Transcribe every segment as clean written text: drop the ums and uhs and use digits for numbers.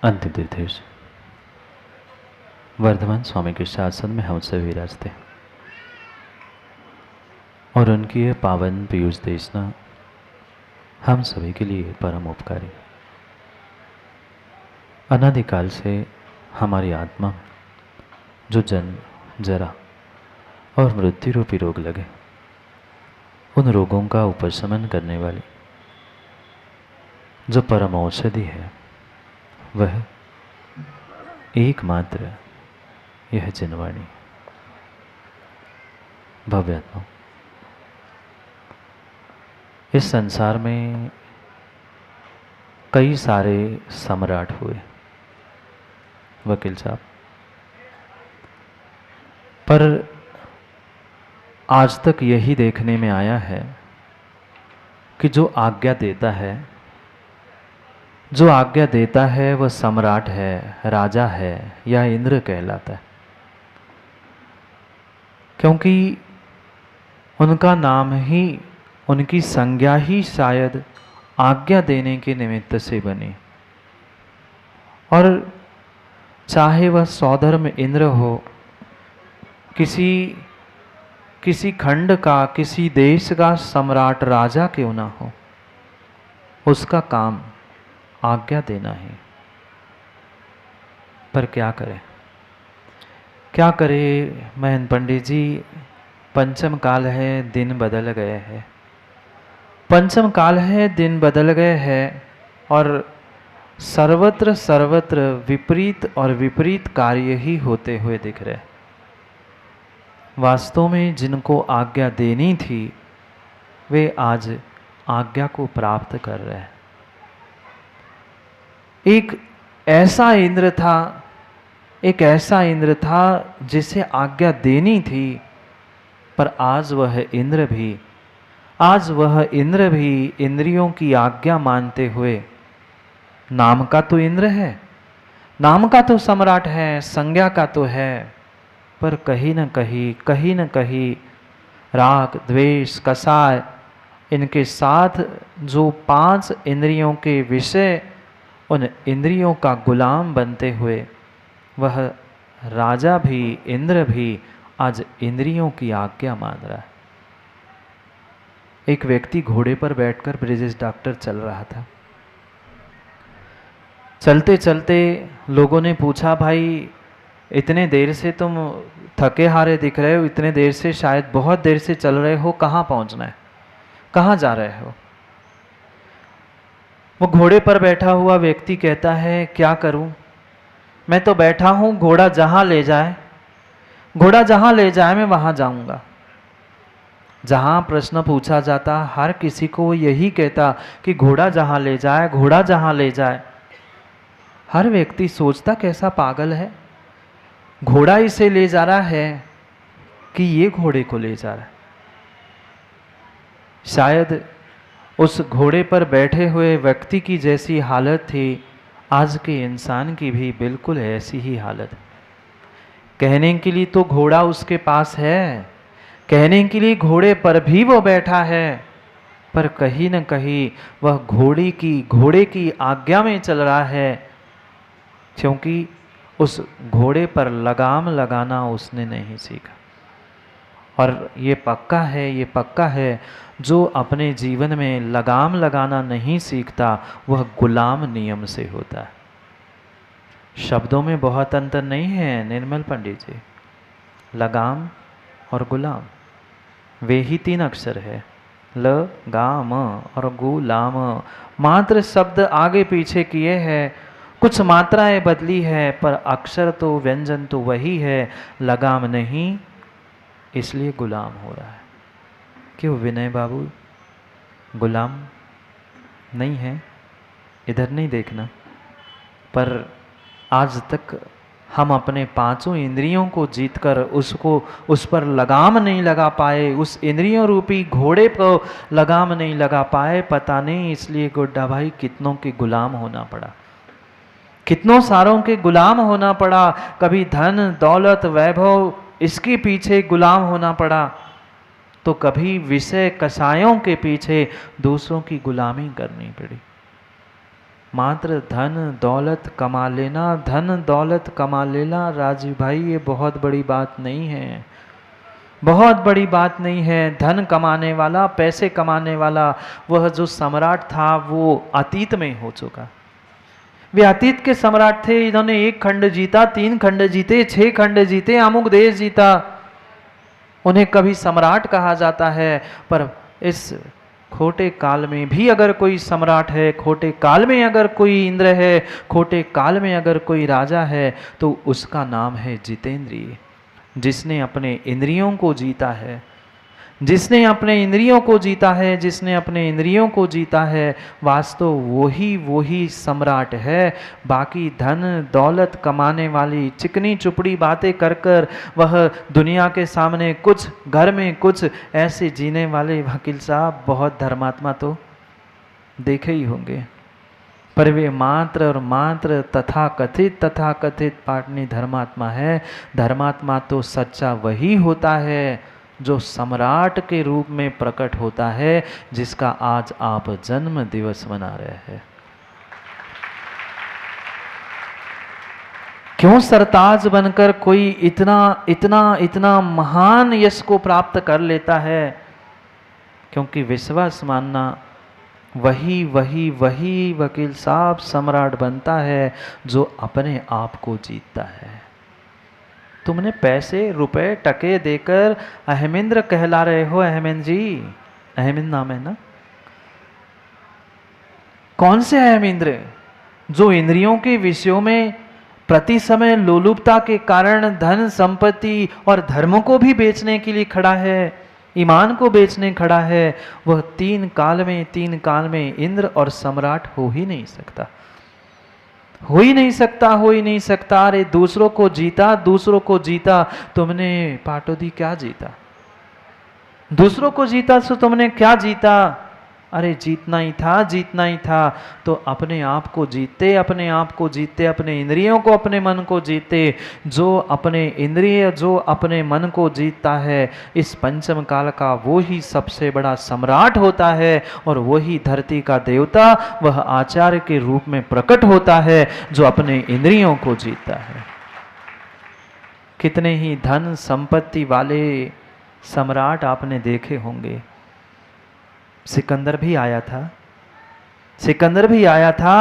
अंतिम तीर्थेश वर्धमान स्वामी के शासन में हम सभी विराजते और उनकी यह पावन पीयूष देशना हम सभी के लिए परम उपकारी। अनादिकाल से हमारी आत्मा जो जन्म जरा और मृत्यु रूपी रोग लगे, उन रोगों का उपशमन करने वाली जो परम औषधि है, वह एकमात्र यह जिनवाणी भव्य आत्मा। इस संसार में कई सारे सम्राट हुए वकील साहब, पर आज तक यही देखने में आया है कि जो आज्ञा देता है वह सम्राट है, राजा है या इंद्र कहलाता है, क्योंकि उनका नाम ही, उनकी संज्ञा ही शायद आज्ञा देने के निमित्त से बनी। और चाहे वह सौधर्म इंद्र हो, किसी खंड का, किसी देश का सम्राट राजा क्यों ना हो, उसका काम आज्ञा देना है। पर क्या करे महंत पंडित जी, पंचम काल है, दिन बदल गए हैं। पंचम काल है, दिन बदल गए हैं और सर्वत्र विपरीत कार्य ही होते हुए दिख रहे। वास्तव में जिनको आज्ञा देनी थी वे आज आज्ञा को प्राप्त कर रहे हैं। एक ऐसा इंद्र था जिसे आज्ञा देनी थी, पर आज वह इंद्र भी इंद्रियों की आज्ञा मानते हुए, नाम का तो इंद्र है, नाम का तो सम्राट है, संज्ञा का तो है, पर कहीं न कहीं राग द्वेष कसाय, इनके साथ जो 5 इंद्रियों के विषय, उन इंद्रियों का गुलाम बनते हुए वह राजा भी, इंद्र भी आज इंद्रियों की आज्ञा मान रहा है। एक व्यक्ति घोड़े पर बैठकर ब्रिजेश डॉक्टर चल रहा था। चलते चलते लोगों ने पूछा, भाई इतने देर से तुम थके हारे दिख रहे हो, इतने देर से, शायद बहुत देर से चल रहे हो, कहाँ पहुँचना है, कहाँ जा रहे हो? वो घोड़े पर बैठा हुआ व्यक्ति कहता है, क्या करूं, मैं तो बैठा हूं, घोड़ा जहां ले जाए मैं वहां जाऊंगा। जहां प्रश्न पूछा जाता, हर किसी को यही कहता कि घोड़ा जहां ले जाए। हर व्यक्ति सोचता, कैसा पागल है, घोड़ा इसे ले जा रहा है कि ये घोड़े को ले जा रहा है। शायद उस घोड़े पर बैठे हुए व्यक्ति की जैसी हालत थी, आज के इंसान की भी बिल्कुल ऐसी ही हालत। कहने के लिए तो घोड़ा उसके पास है, कहने के लिए घोड़े पर भी वो बैठा है, पर कहीं न कहीं वह घोड़े की आज्ञा में चल रहा है, क्योंकि उस घोड़े पर लगाम लगाना उसने नहीं सीखा। और ये पक्का है, जो अपने जीवन में लगाम लगाना नहीं सीखता वह गुलाम नियम से होता है। शब्दों में बहुत अंतर नहीं है निर्मल पंडित जी, लगाम और गुलाम वे ही 3 अक्षर है, ल गा म और गुलाम। मात्र शब्द आगे पीछे किए हैं, कुछ मात्राएं बदली है, पर अक्षर तो, व्यंजन तो वही है, लगाम नहीं, इसलिए गुलाम हो रहा है। क्यों विनय बाबू, गुलाम नहीं है? इधर नहीं देखना। पर आज तक हम अपने 5 इंद्रियों को जीतकर उस पर लगाम नहीं लगा पाए, उस इंद्रियों रूपी घोड़े को लगाम नहीं लगा पाए। पता नहीं इसलिए गुड्डा भाई कितनों के गुलाम होना पड़ा, कितनों सारों के गुलाम होना पड़ा। कभी धन दौलत वैभव इसके पीछे गुलाम होना पड़ा, तो कभी विषय कसायों के पीछे दूसरों की गुलामी करनी पड़ी। मात्र धन दौलत कमा लेना, धन दौलत कमा लेना राजीव भाई ये बहुत बड़ी बात नहीं है, बहुत बड़ी बात नहीं है। धन कमाने वाला, पैसे कमाने वाला वह जो सम्राट था वो अतीत में हो चुका। वे अतीत के सम्राट थे। इन्होंने 1 खंड जीता, 3 खंड जीते, 6 खंड जीते, अमुक देश जीता। उन्हें कभी सम्राट कहा जाता है। पर इस खोटे काल में भी अगर कोई सम्राट है, खोटे काल में अगर कोई इंद्र है, खोटे काल में अगर कोई राजा है, तो उसका नाम है जितेंद्रिय। जिसने अपने इंद्रियों को जीता है, जिसने अपने इंद्रियों को जीता है, जिसने अपने इंद्रियों को जीता है, वास्तव वही सम्राट है। बाकी धन दौलत कमाने वाली चिकनी चुपड़ी बातें कर कर वह दुनिया के सामने कुछ, घर में कुछ ऐसे जीने वाले वकील साहब बहुत धर्मात्मा तो देखे ही होंगे, पर वे मात्र और मात्र तथाकथित पाटनी धर्मात्मा है। धर्मात्मा तो सच्चा वही होता है जो सम्राट के रूप में प्रकट होता है, जिसका आज आप जन्म दिवस मना रहे हैं। क्यों सरताज बनकर कोई इतना इतना इतना महान यश को प्राप्त कर लेता है? क्योंकि विश्वास मानना वही वकील साहब सम्राट बनता है जो अपने आप को जीतता है। तुमने पैसे रुपए टके देकर अहमिंद्र कहला रहे हो। अहमिंद्र जी, अहमिंद्र नाम है ना? कौन से अहमिंद्र? जो इंद्रियों के विषयों में प्रति समय लोलुपता के कारण धन संपत्ति और धर्म को भी बेचने के लिए खड़ा है, ईमान को बेचने खड़ा है। वह 3 काल में इंद्र और सम्राट हो ही नहीं सकता, हो ही नहीं सकता। अरे दूसरों को जीता तुमने पाटोदी क्या जीता? दूसरों को जीता तो तुमने क्या जीता? अरे जीतना ही था तो अपने आप को जीते, अपने इंद्रियों को, अपने मन को जीते। जो अपने इंद्रिय, जो अपने मन को जीतता है, इस पंचम काल का वो ही सबसे बड़ा सम्राट होता है और वही धरती का देवता, वह आचार्य के रूप में प्रकट होता है जो अपने इंद्रियों को जीतता है। कितने ही धन संपत्ति वाले सम्राट आपने देखे होंगे। सिकंदर भी आया था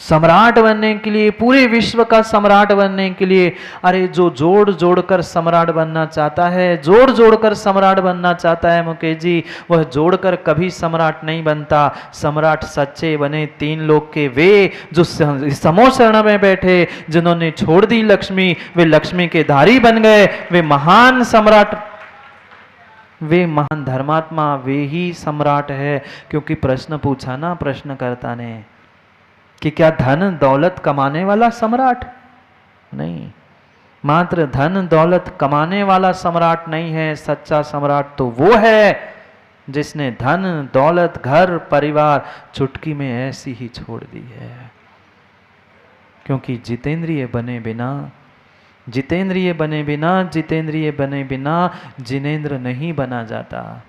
सम्राट बनने के लिए, पूरे विश्व का सम्राट बनने के लिए। अरे जो जोड़ कर सम्राट बनना चाहता है, जोड़ कर सम्राट बनना चाहता है मुकेश जी, वह जोड़कर कभी सम्राट नहीं बनता। सम्राट सच्चे बने 3 लोक के वे जो समो शरण में बैठे, जिन्होंने छोड़ दी लक्ष्मी, वे लक्ष्मी के धारी बन गए। वे महान सम्राट, वे महान धर्मात्मा, वे ही सम्राट है। क्योंकि प्रश्न पूछा ना प्रश्नकर्ता ने कि क्या धन दौलत कमाने वाला सम्राट? नहीं, मात्र धन दौलत कमाने वाला सम्राट नहीं है। सच्चा सम्राट तो वो है जिसने धन दौलत घर परिवार चुटकी में ऐसी ही छोड़ दी है। क्योंकि जितेंद्रिय बने बिना जिनेंद्र नहीं बना जाता।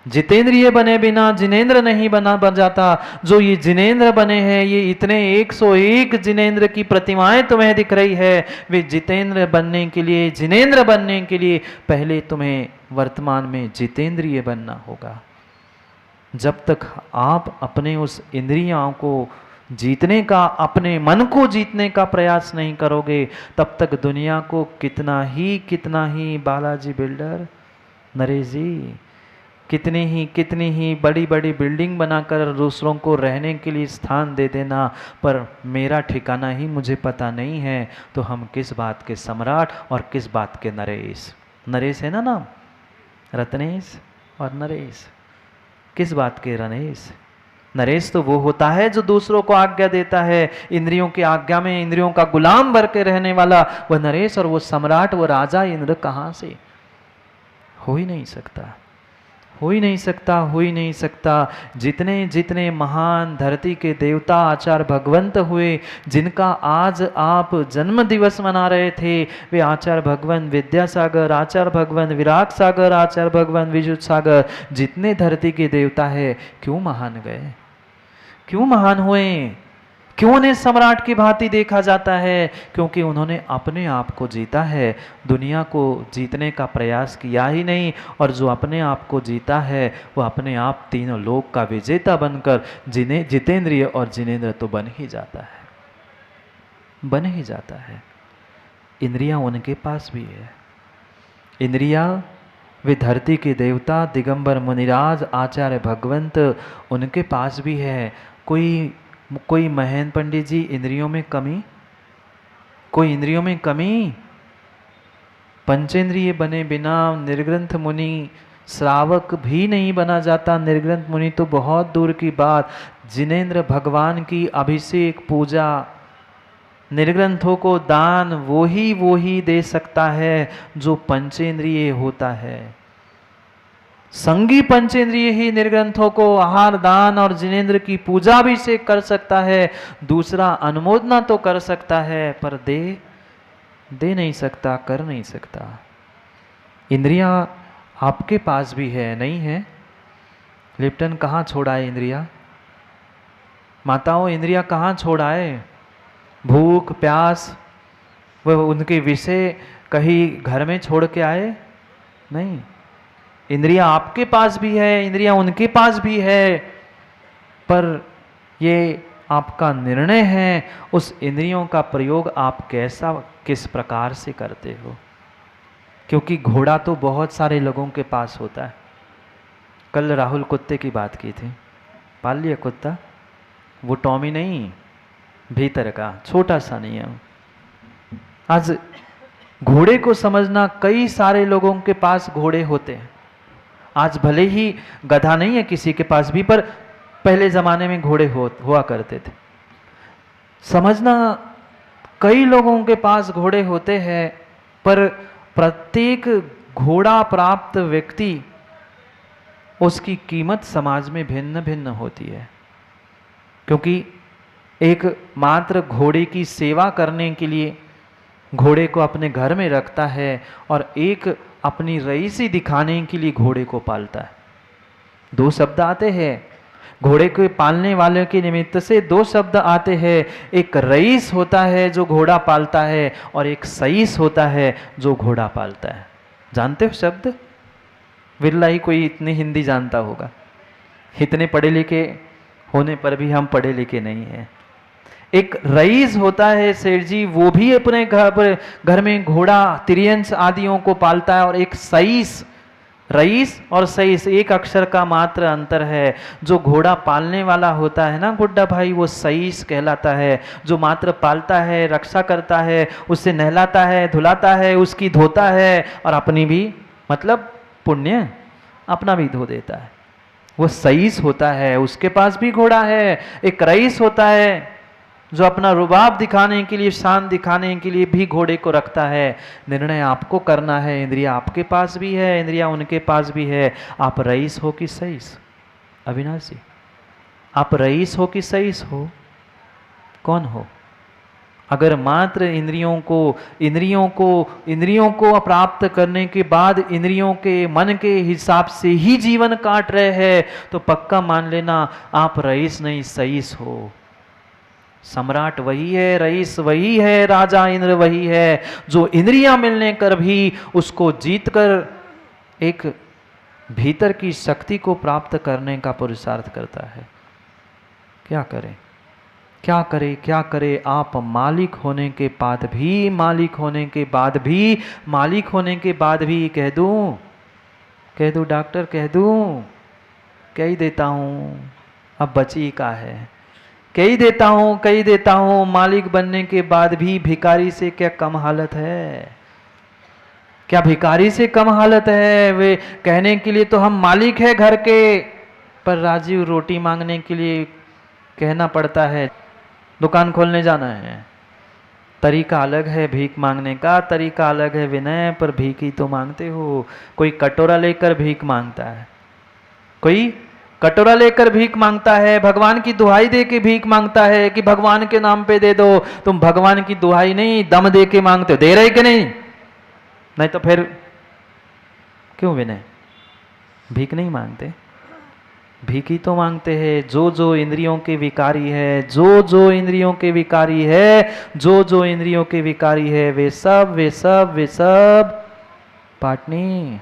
जितेंद्रिय बने बिना जिनेंद्र नहीं बन जाता। जो ये जिनेंद्र बने हैं, ये इतने 101 जिनेंद्र की प्रतिमाएं तुम्हें दिख रही है। वे जितेंद्र बनने के लिए, जिनेंद्र बनने के लिए पहले तुम्हें वर्तमान में जितेंद्रिय बनना होगा। जब तक आप अपने उस इंद्रियों को जीतने का, अपने मन को जीतने का प्रयास नहीं करोगे, तब तक दुनिया को कितना ही बालाजी बिल्डर, नरेश जी, कितनी ही बड़ी बड़ी बिल्डिंग बनाकर दूसरों को रहने के लिए स्थान दे देना, पर मेरा ठिकाना ही मुझे पता नहीं है, तो हम किस बात के सम्राट और किस बात के नरेश? नरेश है ना नाम, रत्नेश और नरेश। किस बात के नरेश? नरेश तो वो होता है जो दूसरों को आज्ञा देता है, इंद्रियों की आज्ञा में इंद्रियों का गुलाम बन के रहने वाला वह नरेश। और वो सम्राट, वो राजा इंद्र कहाँ से? हो ही नहीं सकता। जितने महान धरती के देवता आचार्य भगवंत हुए, जिनका आज आप जन्म दिवस मना रहे थे, वे आचार्य भगवंत विद्यासागर, आचार्य भगवंत विराट सागर, आचार्य भगवंत विद्युत सागर, जितने धरती के देवता है, क्यों महान गए? क्यों महान हुए? क्यों उन्हें सम्राट की भांति देखा जाता है? क्योंकि उन्होंने अपने आप को जीता है, दुनिया को जीतने का प्रयास किया ही नहीं। और जो अपने आप को जीता है वह अपने आप तीनों लोक का विजेता बनकर जिन्हें जितेंद्रिय और जिनेंद्र तो बन ही जाता है, बन ही जाता है। इंद्रियां उनके पास भी है। इंद्रियां वे धरती के देवता दिगंबर मुनिराज आचार्य भगवंत उनके पास भी है। कोई महेंद्र पंडित जी इंद्रियों में कमी? कोई इंद्रियों में कमी? पंचेंद्रिय बने बिना निर्ग्रंथ मुनि श्रावक भी नहीं बना जाता। निर्ग्रंथ मुनि तो बहुत दूर की बात, जिनेंद्र भगवान की अभिषेक पूजा निर्ग्रंथों को दान वो ही दे सकता है जो पंचेंद्रिय होता है। संगी पंचेंद्रिय ही निर्ग्रंथों को आहार दान और जिनेंद्र की पूजा भी से कर सकता है। दूसरा अनुमोदना तो कर सकता है पर दे नहीं सकता, कर नहीं सकता। इंद्रियां आपके पास भी है, नहीं है? लिप्टन कहाँ छोड़ाए इंद्रिया? माताओं, इंद्रिया कहाँ छोड़ाए? भूख प्यास वह उनके विषय कहीं घर में छोड़ के आए? नहीं, इंद्रियां आपके पास भी है, इंद्रियां उनके पास भी है, पर ये आपका निर्णय है उस इंद्रियों का प्रयोग आप किस प्रकार से करते हो। क्योंकि घोड़ा तो बहुत सारे लोगों के पास होता है। कल राहुल कुत्ते की बात की थी, पाल लिया कुत्ता? वो टॉमी नहीं, भीतर का छोटा सा नियम। आज घोड़े को समझना, कई सारे लोगों के पास घोड़े होते हैं। आज भले ही गधा नहीं है किसी के पास भी, पर पहले जमाने में घोड़े हुआ करते थे। समझना, कई लोगों के पास घोड़े होते हैं, पर प्रत्येक घोड़ा प्राप्त व्यक्ति उसकी कीमत समाज में भिन्न भिन्न होती है। क्योंकि एक मात्र घोड़े की सेवा करने के लिए घोड़े को अपने घर में रखता है और एक अपनी रईसी दिखाने के लिए घोड़े को पालता है। दो शब्द आते हैं घोड़े को पालने वाले के निमित्त से, दो शब्द आते हैं। एक रईस होता है जो घोड़ा पालता है और एक सईस होता है जो घोड़ा पालता है। जानते हो शब्द? विरला ही कोई इतनी हिंदी जानता होगा। इतने पढ़े लिखे होने पर भी हम पढ़े लिखे नहीं हैं। एक रईस होता है सेठ जी, वो भी अपने घर में घोड़ा तिरियंस आदियों को पालता है। और एक सईस, रईस और सईस एक अक्षर का मात्र अंतर है। जो घोड़ा पालने वाला होता है ना गुड्डा भाई, वो सईस कहलाता है। जो मात्र पालता है, रक्षा करता है, उससे नहलाता है, धुलाता है, उसकी धोता है और अपनी भी, मतलब पुण्य अपना भी धो देता है, वो सईस होता है। उसके पास भी घोड़ा है। एक रईस होता है जो अपना रुबाब दिखाने के लिए, शान दिखाने के लिए भी घोड़े को रखता है। निर्णय आपको करना है। इंद्रिया आपके पास भी है, इंद्रिया उनके पास भी है। आप रईस हो कि सईस? अविनाश जी, आप रईस हो कि सईस हो? कौन हो? अगर मात्र इंद्रियों को प्राप्त करने के बाद इंद्रियों के मन के हिसाब से ही जीवन काट रहे हैं तो पक्का मान लेना आप रईस नहीं सईस हो। सम्राट वही है, रईस वही है, राजा इंद्र वही है जो इंद्रियां मिलने कर भी उसको जीत कर एक भीतर की शक्ति को प्राप्त करने का पुरुषार्थ करता है। क्या करे, क्या करे, क्या करे? आप मालिक होने के बाद भी, मालिक होने के बाद भी, मालिक होने के बाद भी कह दूं डॉक्टर, कह दूं, कह ही देता हूं, अब बची का है, कह ही देता हूं। मालिक बनने के बाद भी भिखारी से क्या कम हालत है? क्या भिखारी से कम हालत है? वे कहने के लिए तो हम मालिक है घर के, पर राजीव रोटी मांगने के लिए कहना पड़ता है दुकान खोलने जाना है। तरीका अलग है भीख मांगने का, तरीका अलग है विनय, पर भीख ही तो मांगते हो। कोई कटोरा लेकर भीख मांगता है, कोई कटोरा लेकर भीख मांगता है, भगवान की दुहाई दे के भीख मांगता है कि भगवान के नाम पे दे दो। तुम भगवान की दुहाई नहीं, दम दे के मांगते हो। दे रहे कि नहीं तो फिर क्यों विनय भीख नहीं मांगते? भीख ही तो मांगते हैं। जो जो इंद्रियों के विकारी है, जो जो इंद्रियों के विकारी है, जो जो इंद्रियों के विकारी है, वे सब वे सब वे सब पाटनी।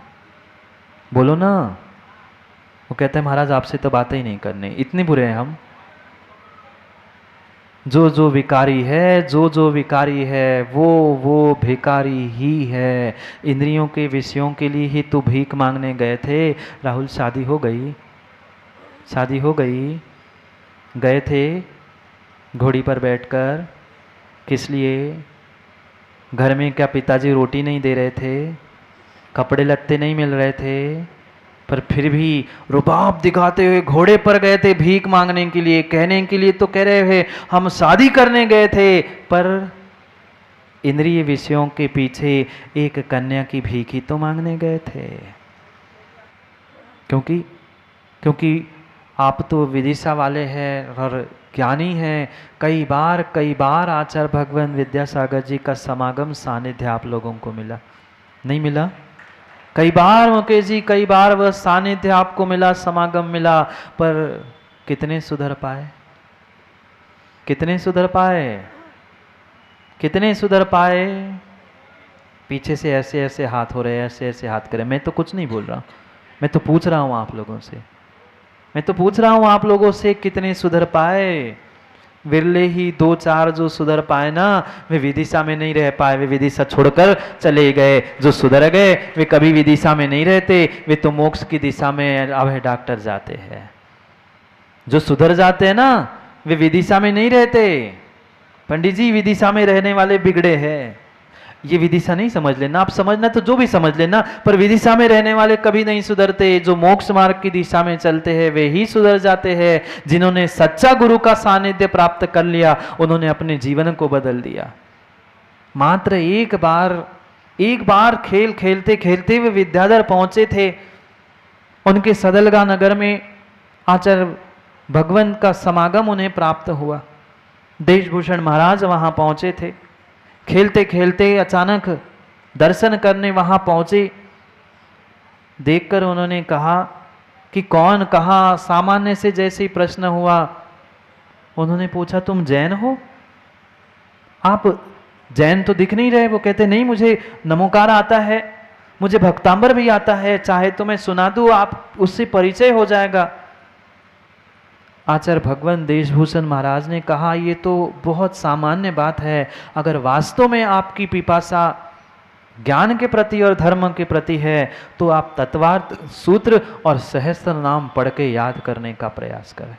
बोलो ना। वो कहते हैं महाराज आपसे तो बातें ही नहीं करनी, इतने बुरे हैं हम। जो जो विकारी है, जो जो विकारी है, वो भिकारी ही है। इंद्रियों के विषयों के लिए ही तो भीख मांगने गए थे। राहुल शादी हो गई? शादी हो गई? गए थे घोड़ी पर बैठकर, किस लिए? घर में क्या पिताजी रोटी नहीं दे रहे थे? कपड़े लत्ते नहीं मिल रहे थे? पर फिर भी रुबाब दिखाते हुए घोड़े पर गए थे भीख मांगने के लिए। कहने के लिए तो कह रहे थे हम शादी करने गए थे, पर इंद्रिय विषयों के पीछे एक कन्या की भीख ही तो मांगने गए थे। क्योंकि आप तो विदिशा वाले हैं और ज्ञानी हैं। कई बार आचार्य भगवान विद्यासागर जी का समागम सानिध्य आप लोगों को मिला, नहीं मिला? कई बार मुकेश जी, कई बार वह सानिध्य आपको मिला, समागम मिला, पर कितने सुधर पाए? कितने सुधर पाए? कितने सुधर पाए? पीछे से ऐसे ऐसे हाथ हो रहे हैं, ऐसे ऐसे हाथ करे। मैं तो कुछ नहीं बोल रहा, मैं तो पूछ रहा हूं आप लोगों से। मैं तो पूछ रहा हूं आप लोगों से, कितने सुधर पाए? विरले ही दो चार जो सुधर पाए ना, वे विदिशा में नहीं रह पाए। वे विदिशा छोड़कर चले गए। जो सुधर गए वे कभी विदिशा में नहीं रहते, वे तो मोक्ष की दिशा में अब है डॉक्टर जाते हैं। जो सुधर जाते हैं ना, वे विदिशा में नहीं रहते। पंडित जी विदिशा में रहने वाले बिगड़े हैं। ये विदिशा नहीं समझ लेना, आप समझना तो जो भी समझ लेना, पर विदिशा में रहने वाले कभी नहीं सुधरते। जो मोक्ष मार्ग की दिशा में चलते हैं वे ही सुधर जाते हैं। जिन्होंने सच्चा गुरु का सानिध्य प्राप्त कर लिया, उन्होंने अपने जीवन को बदल दिया। मात्र एक बार खेल खेलते खेलते वे विद्याधर पहुंचे थे। उनके सदलगा नगर में आचार्य भगवंत का समागम उन्हें प्राप्त हुआ। देशभूषण महाराज वहां पहुंचे थे। खेलते खेलते अचानक दर्शन करने वहां पहुंचे। देखकर उन्होंने कहा कि कौन? कहा सामान्य से जैसे ही प्रश्न हुआ, उन्होंने पूछा तुम जैन हो? आप जैन तो दिख नहीं रहे। वो कहते नहीं, मुझे नमोकार आता है, मुझे भक्तांबर भी आता है, चाहे तो मैं सुना दूं, आप उससे परिचय हो जाएगा। आचार्य भगवान देशभूषण महाराज ने कहा ये तो बहुत सामान्य बात है। अगर वास्तव में आपकी पिपासा ज्ञान के प्रति और धर्म के प्रति है तो आप तत्वार्थ सूत्र और सहस्त्र नाम पढ़ के याद करने का प्रयास करें।